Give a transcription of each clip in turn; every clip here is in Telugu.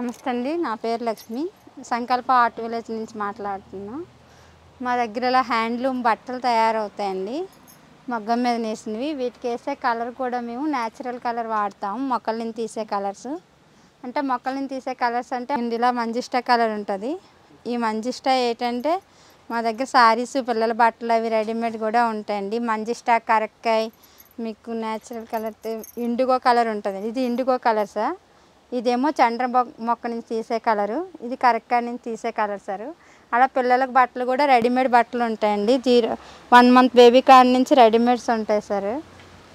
నమస్తే అండి. నా పేరు లక్ష్మి. సంకల్ప ఆర్ట్ విలేజ్ నుంచి మాట్లాడుతున్నా. మా దగ్గర ఇలా హ్యాండ్లూమ్ బట్టలు తయారవుతాయండి, మగ్గం మీద నేసినవి. వీటికి వేసే కలర్ కూడా మేము న్యాచురల్ కలర్ వాడతాం. మొక్కల నుంచి తీసే కలర్స్ అంటే ఇలా మంజిష్టా కలర్ ఉంటుంది. ఈ మంజిష్టా ఏంటంటే మా దగ్గర సారీస్, పిల్లల బట్టలు అవి రెడీమేడ్ కూడా ఉంటాయండి. మంజిష్టా, కరక్కాయ, మీకు న్యాచురల్ కలర్ ఇండిగో కలర్ ఉంటుంది. ఇది ఇండిగో కలర్ సార్. ఇదేమో చండ్ర మొక్క నుంచి తీసే కలరు, ఇది కరక్కాయ నుంచి తీసే కలర్ సార్. అలా పిల్లలకు బట్టలు కూడా రెడీమేడ్ బట్టలు ఉంటాయండి. 1 మంత్ బేబీ కాడ నుంచి రెడీమేడ్స్ ఉంటాయి సార్.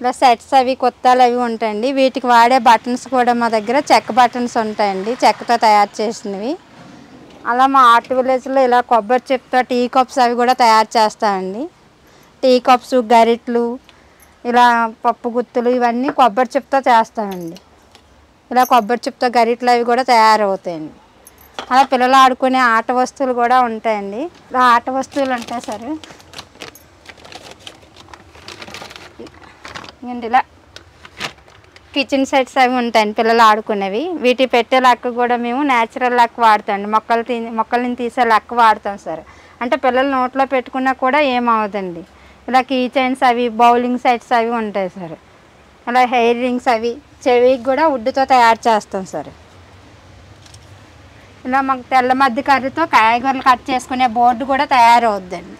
ఇలా సెట్స్ అవి కొత్తలు అవి ఉంటాయండి. వీటికి వాడే బటన్స్ కూడా మా దగ్గర చెక్క బటన్స్ ఉంటాయండి, చెక్కతో తయారు చేసినవి. అలా మా ఆర్ట్ విలేజ్లో ఇలా కొబ్బరి చిప్పతో టీ కప్స్ అవి కూడా తయారు చేస్తామండి. టీ కప్స్, గరిట్లు, ఇలా పప్పు గుత్తులు ఇవన్నీ కొబ్బరి చిప్పతో చేస్తామండి. ఇలా కొబ్బరి చిప్పతో గరిట్లు అవి కూడా తయారవుతాయండి. అలా పిల్లలు ఆడుకునే ఆట వస్తువులు కూడా ఉంటాయండి. ఇలా ఆట వస్తువులు ఉంటాయి సార్. ఇలా కిచెన్ సెట్స్ అవి ఉంటాయండి పిల్లలు ఆడుకునేవి. వీటి పెట్టే లక్క కూడా మేము న్యాచురల్ లక్క వాడతామండి. మొక్కలని తీసే లక్క వాడతాం సార్. అంటే పిల్లలు నోట్లో పెట్టుకున్నా కూడా ఏమవుదండి. ఇలా కీ చైన్స్ అవి, బౌలింగ్ సెట్స్ అవి ఉంటాయి సార్. అలా హెయిర్ రింగ్స్ అవి, చెవికి కూడా వుడ్తో తయారు చేస్తాం సార్. ఇలా మాకు తెల్ల మధ్య కర్రతో కాయగూరలు కట్ చేసుకునే బోర్డు కూడా తయారవుద్దండి.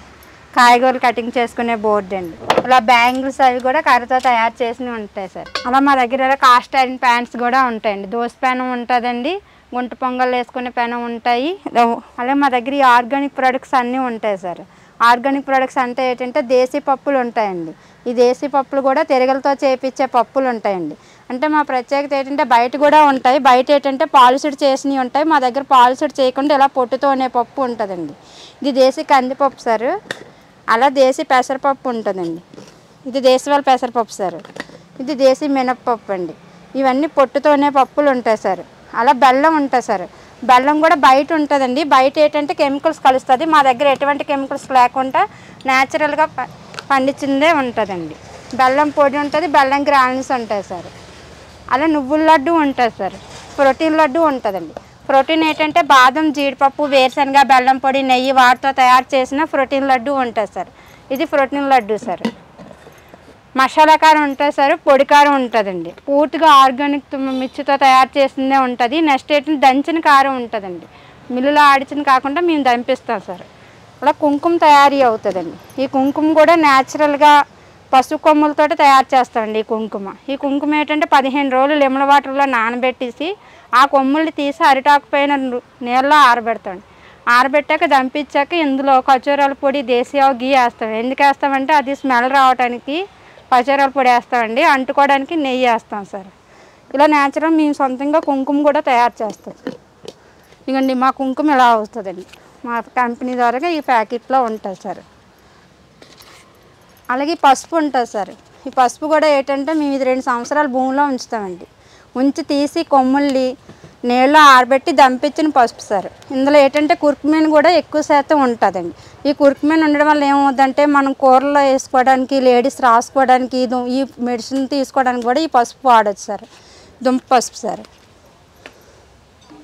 కాయగూరలు కటింగ్ చేసుకునే బోర్డు అండి. ఇలా బ్యాంగిల్స్ అవి కూడా కర్రతో తయారు చేసినవి ఉంటాయి సార్. అలా మా దగ్గర కాస్ట్ ఐరన్ ప్యాన్స్ కూడా ఉంటాయండి. దోశ పెనం ఉంటుందండి, గుంట పొంగల్ వేసుకునే పెనం ఉంటాయి. అలాగే మా దగ్గర ఈ ఆర్గానిక్ ప్రొడక్ట్స్ అన్నీ ఉంటాయి సార్. ఆర్గానిక్ ప్రొడక్ట్స్ అంటే ఏంటంటే దేశీ పప్పులు ఉంటాయండి. ఈ దేశీ పప్పులు కూడా తెరగలతో చేపించే పప్పులు ఉంటాయండి. అంటే మా ప్రత్యేకత ఏంటంటే బయట కూడా ఉంటాయి. బయట ఏంటంటే పాలిష్డ్ చేసినవి ఉంటాయి. మా దగ్గర పాలిష్డ్ చేయకుండా ఇలా పొట్టుతోనే పప్పు ఉంటుందండి. ఇది దేశీ కందిపప్పు సార్. అలా దేశీ పెసరపప్పు ఉంటుందండి. ఇది దేశవాళీ పెసరపప్పు సార్. ఇది దేశీ మినప్పప్పు అండి. ఇవన్నీ పొట్టుతోనే పప్పులు ఉంటాయి సార్. అలా బెల్లం ఉంటుంది సార్. బెల్లం కూడా బయట ఉంటుందండి. బయట ఏంటంటే కెమికల్స్ కలుస్తుంది. మా దగ్గర ఎటువంటి కెమికల్స్ లేకుండా న్యాచురల్గా పండించిందే ఉంటుందండి. బెల్లం పొడి ఉంటుంది, బెల్లం గ్రానుల్స్ ఉంటాయి సార్. అలా నువ్వుల లడ్డు ఉంటుంది సార్. ప్రోటీన్ లడ్డు ఉంటుందండి. ప్రోటీన్ ఏంటంటే బాదం, జీడిపప్పు, వేరుశనగ, బెల్లం పొడి, నెయ్యి వాటితో తయారు చేసిన ప్రోటీన్ లడ్డు ఉంటుంది సార్. ఇది ప్రోటీన్ లడ్డు సార్. మసాలా కారం ఉంటుంది సార్, పొడి కారం ఉంటుందండి. పూర్తిగా ఆర్గానిక్ మిర్చితో తయారు చేసిందే ఉంటుంది. నెక్స్ట్ ఏంటంటే దంచిన కారం ఉంటుందండి. మిల్లులో ఆడిచిన కాకుండా మేము దంపిస్తాం సార్. అలా కుంకుమ తయారీ అవుతుందండి. ఈ కుంకుమ కూడా న్యాచురల్గా పసుపు కొమ్ములతో తయారు చేస్తామండి. ఈ కుంకుమ ఏంటంటే 15 రోజులు లెమన్ వాటర్లో నానబెట్టేసి ఆ కొమ్ముల్ని తీసి అరిటాకు పైన నీళ్ళలో ఆరబెడతామండి. ఆరబెట్టాక దంపించాక ఇందులో ఖర్జూరాల పొడి, దేశీ ఆవు, గీ వేస్తాం. ఎందుకు వేస్తామంటే అది స్మెల్ రావడానికి ఖర్జూరాల పొడి వేస్తామండి. అంటుకోవడానికి నెయ్యి వేస్తాం సార్. ఇలా న్యాచురల్ మేము సొంతంగా కుంకుమ కూడా తయారు చేస్తాం. ఇదండి మా కుంకుమ ఇలా అవుతుందండి. మా కంపెనీ ద్వారా ఈ ప్యాకెట్లో ఉంటుంది సార్. అలాగే పసుపు ఉంటుంది సార్. ఈ పసుపు కూడా ఏంటంటే మేము ఇది 2 సంవత్సరాలు భూమిలో ఉంచుతామండి. ఉంచి తీసి కొమ్ముల్ని నీళ్ళలో ఆరబెట్టి దంపించిన పసుపు సార్. ఇందులో ఏంటంటే కుర్కుమిన్ కూడా ఎక్కువ శాతం ఉంటుందండి. ఈ కుర్కుమిన్ ఉండడం వల్ల ఏమవుతుందంటే మనం కూరలో వేసుకోవడానికి, లేడీస్ రాసుకోవడానికి, ఈ మెడిసిన్ తీసుకోవడానికి కూడా ఈ పసుపు వాడచ్చు సార్. దుంప పసుపు సార్.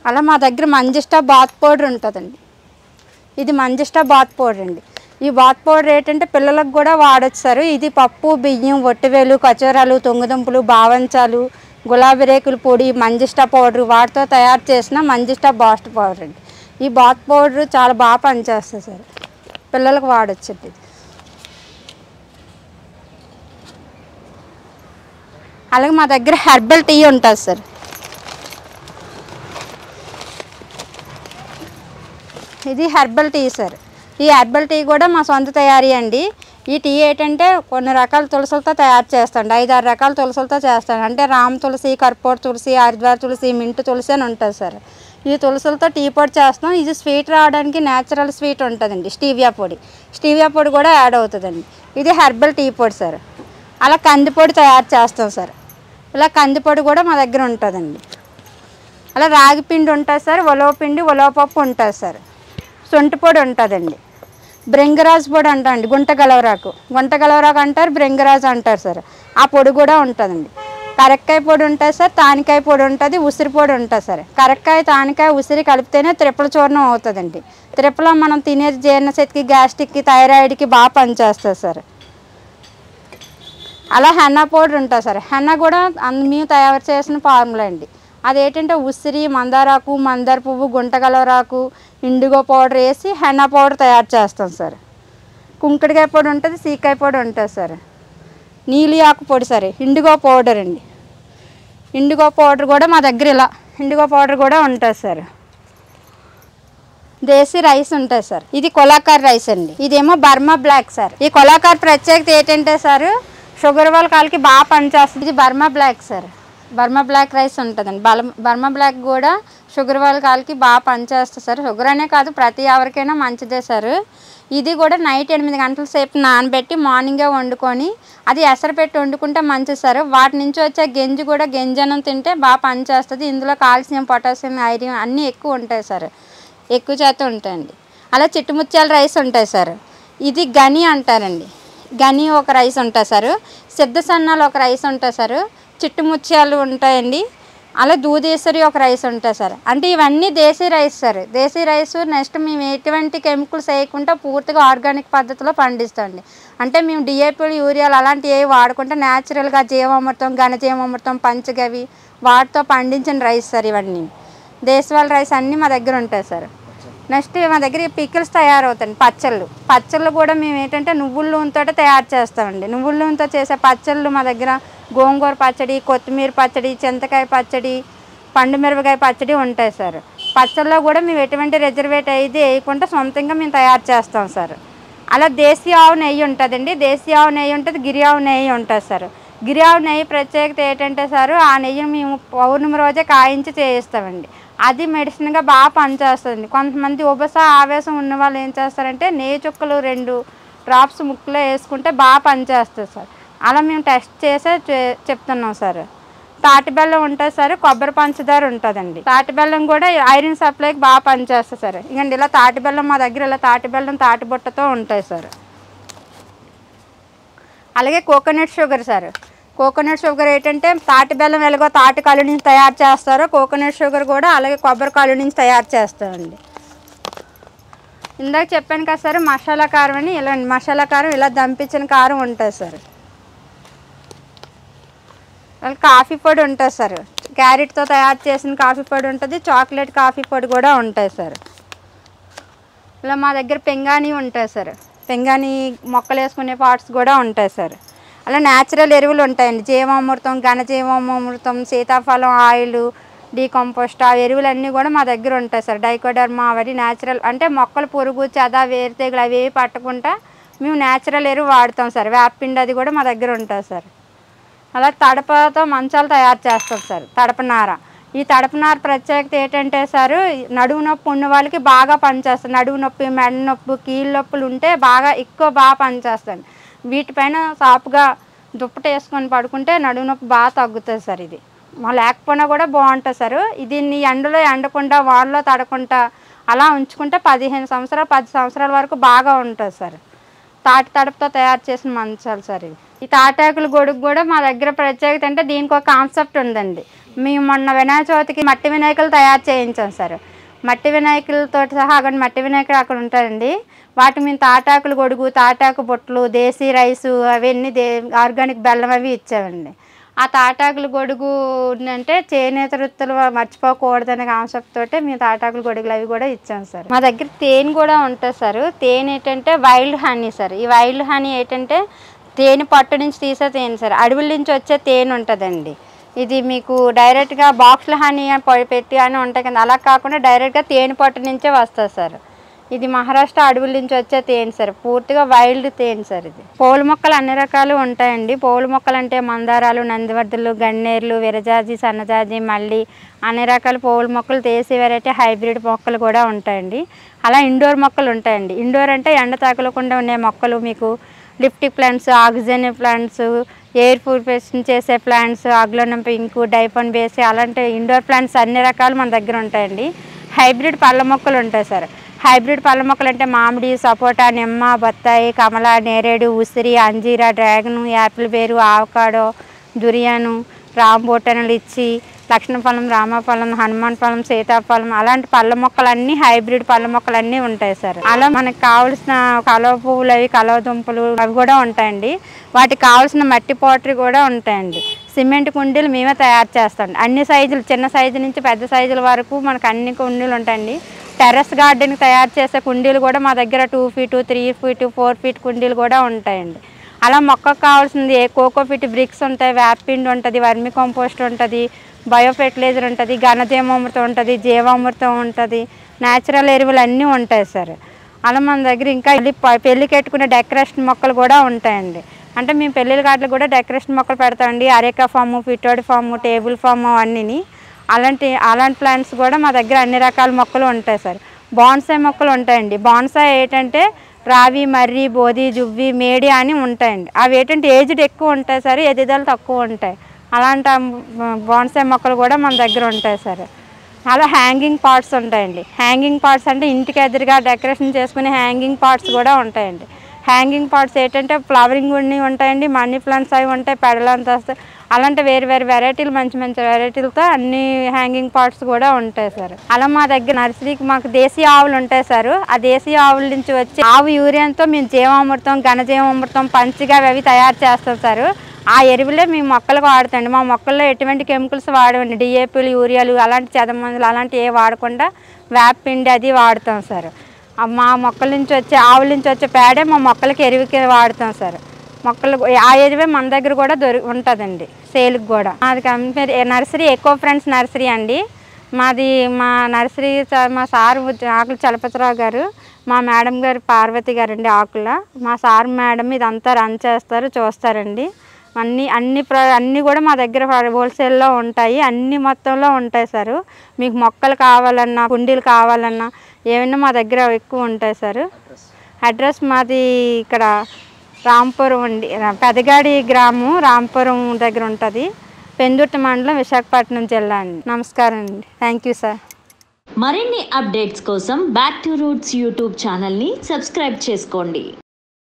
అలా మా దగ్గర మంజిష్టా బాత్ పౌడర్ ఉంటుందండి. ఇది మంజిష్టా బాత్ పౌడర్ అండి. ఈ బాత్ పౌడర్ ఏంటంటే పిల్లలకు కూడా వాడచ్చు సార్. ఇది పప్పు, బియ్యం, ఒట్టివేలు, కచోరాలు, తొంగదుంపులు, బావంచాలు, గులాబీ రేకుల పొడి, మంజిష్టా పౌడర్ వాటితో తయారు చేసిన మంజిష్టా బాస్ట్ పౌడర్ అండి. ఈ బాత్ పౌడర్ చాలా బాగా పనిచేస్తుంది సార్. పిల్లలకు వాడచ్చు అండి. అలాగే మా దగ్గర హెర్బల్ టీ ఉంటుంది సార్. ఇది హెర్బల్ టీ సార్. ఈ హెర్బల్ టీ కూడా మా సొంత తయారీ అండి. ఈ టీ ఏంటంటే కొన్ని రకాల తులసులతో తయారు చేస్తాండి. 5-6 రకాల తులసులతో చేస్తాను. అంటే రామ్ తులసి, కర్పూర తులసి, హరిద్వార్ తులసి, మింట్ తులసి అని ఉంటుంది సార్. ఈ తులసులతో టీ పొడి చేస్తాం. ఇది స్వీట్ రావడానికి న్యాచురల్ స్వీట్ ఉంటుందండి. స్టీవియా పొడి కూడా యాడ్ అవుతుందండి. ఇది హెర్బల్ టీ పొడి సార్. అలా కందిపొడి తయారు చేస్తాం సార్. ఇలా కందిపొడి కూడా మా దగ్గర ఉంటుందండి. అలా రాగి పిండి ఉంటుంది సార్, ఉలవ పిండి, ఉలవపప్పు ఉంటుంది సార్. సొంటి పొడి ఉంటుందండి. బ్రింగరాజ్ పొడి అంటారండి. గుంట గలవరాకు అంటారు, బ్రింగరాజ్ అంటారు సార్. ఆ పొడి కూడా ఉంటుందండి. కరక్కాయ పొడి ఉంటుంది సార్, తానికాయ పొడి ఉంటుంది, ఉసిరి పొడి ఉంటుంది సార్. కరక్కాయ, తానికాయ, ఉసిరి కలిపితేనే త్రిప్పల చూర్ణం అవుతుందండి. త్రిప్పల మనం తినే జీర్ణశక్తికి, గ్యాస్ట్రిక్కి, థైరాయిడ్కి బాగా పనిచేస్తుంది సార్. అలా హెన్నా పౌడర్ ఉంటుంది సార్. హెన్నా కూడా మేము తయారు చేసిన ఫార్ములా అండి. అదేంటంటే ఉసిరి, మందారాకు, మందార పువ్వు, గుంటగలవరాకు, ఇండిగో పౌడర్ వేసి హెన్నా పౌడర్ తయారు చేస్తాం సార్. కుంకుడికాయ పొడి ఉంటుంది, సీకాయ పొడి ఉంటుంది సార్. నీలి ఆకు పొడి సార్, ఇండిగో పౌడర్ అండి. ఇండిగో పౌడర్ కూడా మా దగ్గర ఇలా ఇండిగో పౌడర్ కూడా ఉంటుంది సార్. దేశీ రైస్ ఉంటుంది సార్. ఇది కొలాకార్ రైస్ అండి. ఇదేమో బర్మా బ్లాక్ సార్. ఈ కొలాకార్ ప్రత్యేకత ఏంటంటే సార్, షుగర్ వాళ్ళ కాళ్ళకి బాగా పనిచేస్తుంది. ఇది Burma black sir. Burma black rice ఉంటుందండి. బర్మా బ్లాక్ కూడా షుగర్ వాళ్ళ కాళ్ళకి బాగా పనిచేస్తుంది సార్. షుగర్ అనే కాదు, ప్రతి ఎవరికైనా మంచిదే సార్. ఇది కూడా నైట్ 8 గంటల సేపు నానబెట్టి మార్నింగే వండుకొని అది ఎసరు పెట్టి వండుకుంటే మంచిది సార్. వాటి నుంచి వచ్చే గంజి కూడా గంజనం తింటే బాగా పనిచేస్తుంది. ఇందులో కాల్షియం, పొటాషియం, ఐరన్ అన్నీ ఎక్కువ ఉంటాయి సార్. ఎక్కువ శాతం ఉంటాయండి. అలా చిట్టుముత్యాల రైస్ ఉంటాయి సార్. ఇది గని అంటారండి. గని ఒక రైస్ ఉంటుంది సార్. సిద్ధ సన్నాలు ఒక రైస్ ఉంటుంది సార్. చిట్టుముత్యాలు ఉంటాయండి. అలా దూదేశ్వరి ఒక రైస్ ఉంటుంది సార్. అంటే ఇవన్నీ దేశీ రైస్ సార్. దేశీ రైస్ నెక్స్ట్ మేము ఎటువంటి కెమికల్స్ వేయకుండా పూర్తిగా ఆర్గానిక్ పద్ధతిలో పండిస్తామండి. అంటే మేము డిఏపీలు, యూరియాలు అలాంటివి ఏవి వాడుకుంటే న్యాచురల్గా జీవామృతం, ఘనజీవామృతం, పంచగవి వాటితో పండించిన రైస్ సార్. ఇవన్నీ దేశవాళీ రైస్ అన్నీ మా దగ్గర ఉంటాయి సార్. నెక్స్ట్ మా దగ్గర పికిల్స్ తయారవుతాయి. పచ్చళ్ళు కూడా మేము ఏంటంటే నువ్వుల నూనెతో తయారు చేస్తామండి. నువ్వుల నూనెతో చేసే పచ్చళ్ళు మా దగ్గర గోంగూర పచ్చడి, కొత్తిమీర పచ్చడి, చింతకాయ పచ్చడి, పండు మిరపకాయ పచ్చడి ఉంటాయి సార్. పచ్చళ్ళలో కూడా మేము ఎటువంటి రిజర్వేట్ అయితే వేయకుండా సొంతంగా మేము తయారు చేస్తాం సార్. అలా దేశీ ఆవు నెయ్యి ఉంటుందండి. దేశీ ఆవు నెయ్యి ఉంటుంది, గిరి ఆవు నెయ్యి ఉంటుంది సార్. గిరి ఆవు నెయ్యి ప్రత్యేకత ఏంటంటే సార్, ఆ నెయ్యిని మేము పౌర్ణమి రోజే కాయించి చేయిస్తామండి. అది మెడిసిన్గా బాగా పనిచేస్తుంది. కొంతమంది ఆవేశం ఉన్న వాళ్ళు ఏం చేస్తారంటే నెయ్యి చుక్కలు 2 డ్రాప్స్ ముక్కులో వేసుకుంటే బాగా పనిచేస్తుంది సార్. అలా మేము టెస్ట్ చేసే చెప్తున్నాం సార్. తాటి బెల్లం ఉంటుంది సార్, కొబ్బరి పంచదార ఉంటుందండి. తాటి బెల్లం కూడా ఐరన్ సప్లైకి బాగా పనిచేస్తుంది సార్. ఇంకండి ఇలా తాటి బెల్లం మా దగ్గర ఇలా తాటి బెల్లం తాటి బుట్టతో ఉంటాయి సార్. అలాగే coconut sugar sir. Coconut sugar ఏంటంటే తాటి బెల్లం ఎలాగో తాటి కళ్ళు నుంచి తయారు చేస్తారో కోకోనట్ షుగర్ కూడా అలాగే కొబ్బరి కళ్ళు నుంచి తయారు చేస్తామండి. ఇందాక చెప్పాను కదా సార్, మసాలా కారం అని ఇలా మసాలా కారం ఇలా దంపించిన కారం ఉంటుంది సార్. కాఫీ పొడి ఉంటుంది సార్. క్యారెట్తో తయారు చేసిన కాఫీ పొడి ఉంటుంది, చాక్లెట్ కాఫీ పొడి కూడా ఉంటాయి సార్. ఇలా మా దగ్గర పెంగాని ఉంటుంది సార్. పెంగాని మొక్కలు వేసుకునే పార్ట్స్ కూడా ఉంటాయి సార్. అలా న్యాచురల్ ఎరువులు ఉంటాయండి. జీవామృతం, ఘనజీవామృతం, సీతాఫలం ఆయిల్, డీకంపోస్ట్ ఆ ఎరువులన్నీ కూడా మా దగ్గర ఉంటాయి సార్. డైకోడర్మా అవన్నీ న్యాచురల్, అంటే మొక్కలు పురుగు, చెద, వేరుతెగులు అవి ఏవి పట్టకుండా మేము న్యాచురల్ ఎరువు వాడతాం సార్. వేపపిండి అది కూడా మా దగ్గర ఉంటుంది సార్. అలా తడపతో మంచాలు తయారు చేస్తాం సార్. తడపనార. ఈ తడపనార ప్రత్యేకత ఏంటంటే సార్, నడుము నొప్పి ఉన్న వాళ్ళకి బాగా పనిచేస్తుంది. నడుము నొప్పి, మెడ నొప్పి, కీళ్ళ నొప్పులు ఉంటే బాగా పనిచేస్తుంది. వీటిపైన సాపుగా దుప్పటి వేసుకొని పడుకుంటే నడుము నొప్పి బాగా తగ్గుతుంది సార్. ఇది లేకపోయినా కూడా బాగుంటుంది సార్. దీన్ని ఎండలో ఎండకుండా, వానలో తడకుండా అలా ఉంచుకుంటే 15 సంవత్సరాలు 10 సంవత్సరాల వరకు బాగా ఉంటుంది సార్. తాటి తడపతో తయారు చేసిన మంచాలు సార్ ఇవి. ఈ తాటాకుల గొడుగు కూడా మా దగ్గర ప్రత్యేకత అంటే దీనికి ఒక కాన్సెప్ట్ ఉందండి. మేము మొన్న వినాయక చవితికి మట్టి వినాయకులు తయారు చేయించాం సార్. మట్టి వినాయకులతో సహా అక్కడ మట్టి వినాయకులు అక్కడ ఉంటాయండి. వాటి మేము తాటాకుల గొడుగు, తాటాకు బుట్టలు, దేశీ రైసు అవన్నీ ఆర్గానిక్ బెల్లం అవి ఇచ్చామండి. ఆ తాటాకుల గొడుగు అంటే చేనేత వృత్తులు మర్చిపోకూడదనే కాన్సెప్ట్ తోటి మేము తాటాకుల గొడుగులు అవి కూడా ఇచ్చాం సార్. మా దగ్గర తేనె కూడా ఉంటుంది సార్. తేనె ఏంటంటే వైల్డ్ హనీ సార్. ఈ వైల్డ్ హనీ ఏంటంటే తేనె పట్టు నుంచి తీసే తేనె సార్. అడవుల నుంచి వచ్చే తేనె ఉంటుందండి. ఇది మీకు డైరెక్ట్గా బాక్స్ల హనీ పెట్టి అని ఉంటాయి కదా, అలా కాకుండా డైరెక్ట్గా తేనె పట్టు నుంచే వస్తుంది సార్. ఇది మహారాష్ట్ర అడవుల నుంచి వచ్చే తేనె సార్. పూర్తిగా వైల్డ్ తేనె సార్. ఇది పూల మొక్కలు అన్ని రకాలు ఉంటాయండి. పూల మొక్కలు అంటే మందారాలు, నందివర్ధులు, గన్నేరులు, విరజాజి, సన్నజాజి, మల్లి అన్ని రకాల పూల మొక్కలు, దేశీ వెరైటీ హైబ్రిడ్ మొక్కలు కూడా ఉంటాయండి. అలా ఇండోర్ మొక్కలు ఉంటాయండి. ఇండోర్ అంటే ఎండ తగలకుండా ఉండే మొక్కలు, మీకు లిఫ్టిక్ plants, oxygen plants, air purification చేసే plants, aglaonema pink, dieffenbachia అలాంటి ఇండోర్ ప్లాంట్స్ అన్ని రకాలు మన దగ్గర ఉంటాయండి. హైబ్రిడ్ పళ్ళ మొక్కలు ఉంటాయి సార్. హైబ్రిడ్ పళ్ళ మొక్కలు అంటే మామిడి, సపోటా, నిమ్మ, బత్తాయి, కమల, నేరేడు, ఉసిరి, అంజీరా, డ్రాగను, యాపిల్ బేరు, ఆవకాడో, దురియాను, రాంబోటనలు ఇచ్చి లక్ష్మణఫలం, రామఫలం, హనుమాన్ ఫలం, సీతాఫలం అలాంటి పళ్ళ మొక్కలన్నీ హైబ్రిడ్ పళ్ళ మొక్కలన్నీ ఉంటాయి సార్. అలా మనకు కావాల్సిన కలవ పువ్వులు అవి కలవ దుంపలు అవి కూడా ఉంటాయండి. వాటికి కావాల్సిన మట్టి పోటరీ కూడా ఉంటాయండి. సిమెంట్ కుండీలు మేమే తయారు చేస్తాం. అన్ని సైజులు చిన్న సైజు నుంచి పెద్ద సైజుల వరకు మనకు అన్ని కుండీలు ఉంటాయండి. టెర్రస్ గార్డెన్కి తయారు చేసే కుండీలు కూడా మా దగ్గర 2 ఫీటు 3 ఫీటు 4 ఫీట్ కుండీలు కూడా ఉంటాయండి. అలా మొక్కకు కావాల్సింది కోకోఫిట్ బ్రిక్స్ ఉంటాయి, వేపపిండి ఉంటుంది, వర్మి కంపోస్ట్ ఉంటుంది, బయో ఫెర్టిలైజర్ ఉంటుంది, ఘనజీవామృతం ఉంటుంది, జీవామృతం ఉంటుంది, న్యాచురల్ ఎరువులు అన్నీ ఉంటాయి సార్. అలా మన దగ్గర ఇంకా పెళ్ళికి పెట్టుకునే డెకరేషన్ మొక్కలు కూడా ఉంటాయండి. అంటే మేము పెళ్ళిళ్ళ కాట్లు కూడా డెకరేషన్ మొక్కలు పెడతామండి. అరేకా ఫాము, పిటోడి ఫాము, టేబుల్ ఫాము అన్నీ. అలాంటి ప్లాంట్స్ కూడా మా దగ్గర అన్ని రకాల మొక్కలు ఉంటాయి సార్. బాన్సాయి మొక్కలు ఉంటాయండి. బాన్సాయి ఏంటంటే రావి, మర్రి, బోధి, జువ్వి, మేడి అని ఉంటాయండి. అవి ఏంటంటే ఏజ్డ్ ఎక్కువ ఉంటాయి సార్, ఎదుగుదల తక్కువ ఉంటాయి. అలాంటి బాన్సాయి మొక్కలు కూడా మన దగ్గర ఉంటాయి సార్. అలా హ్యాంగింగ్ పాట్స్ ఉంటాయండి. హ్యాంగింగ్ పాట్స్ అంటే ఇంటికి ఎదురుగా డెకరేషన్ చేసుకునే హ్యాంగింగ్ పాట్స్ కూడా ఉంటాయండి. హ్యాంగింగ్ పాట్స్ ఏంటంటే ఫ్లవరింగ్ ఉన్ని ఉంటాయండి, మనీ ప్లాంట్స్ అవి ఉంటాయి, పెడలంతా వస్తాయి. అలాంటి వేరు వేరు వెరైటీలు మంచి మంచి వెరైటీలతో అన్ని హ్యాంగింగ్ పాట్స్ కూడా ఉంటాయి సార్. అలా మా దగ్గర నర్సరీకి మాకు దేశీయ ఆవులు ఉంటాయి సార్. ఆ దేశీయ ఆవుల నుంచి వచ్చి ఆవు యూరియాతో మేము జీవామృతం, ఘనజీవామృతం, పంచిగా అవి తయారు చేస్తాం సార్. ఆ ఎరువులే మేము మొక్కలకు వాడతాండి. మా మొక్కల్లో ఎటువంటి కెమికల్స్ వాడమండి. డిఏపీలు, యూరియాలు అలాంటి చెదమందులు అలాంటివి ఏ వాడకుండా వేపపిండి అది వాడతాం సార్. మా మొక్కల నుంచి వచ్చే ఆవుల నుంచి వచ్చే పేడే మా మొక్కలకి ఎరువుకి వాడతాం సార్. మొక్కలు ఆ ఎరువే మన దగ్గర కూడా ఉంటుందండి సేల్కి కూడా. మాది company nursery eco friends nursery అండి. మా నర్సరీ మా సార్ ఆకుల చలపతిరావు గారు, మా మేడం గారు పార్వతి గారు అండి ఆకుల. మా సార్ మేడం ఇదంతా రన్ చేస్తారు, చూస్తారండి. అన్నీ కూడా మా దగ్గర హోల్సేల్లో ఉంటాయి, అన్ని మొత్తంలో ఉంటాయి సార్. మీకు మొక్కలు కావాలన్నా, కుండీలు కావాలన్నా ఏమైనా మా దగ్గర ఎక్కువ ఉంటాయి సార్. అడ్రస్ మాది ఇక్కడ రాంపురం అండి, పెదగాడి గ్రామం రాంపురం దగ్గర ఉంటుంది. పెందుర్తి మండలం, విశాఖపట్నం జిల్లా అండి. నమస్కారం అండి. Thank you sir. మరిన్ని అప్డేట్స్ కోసం బ్యాక్ టు రూట్స్ యూట్యూబ్ ఛానల్ని సబ్స్క్రైబ్ చేసుకోండి.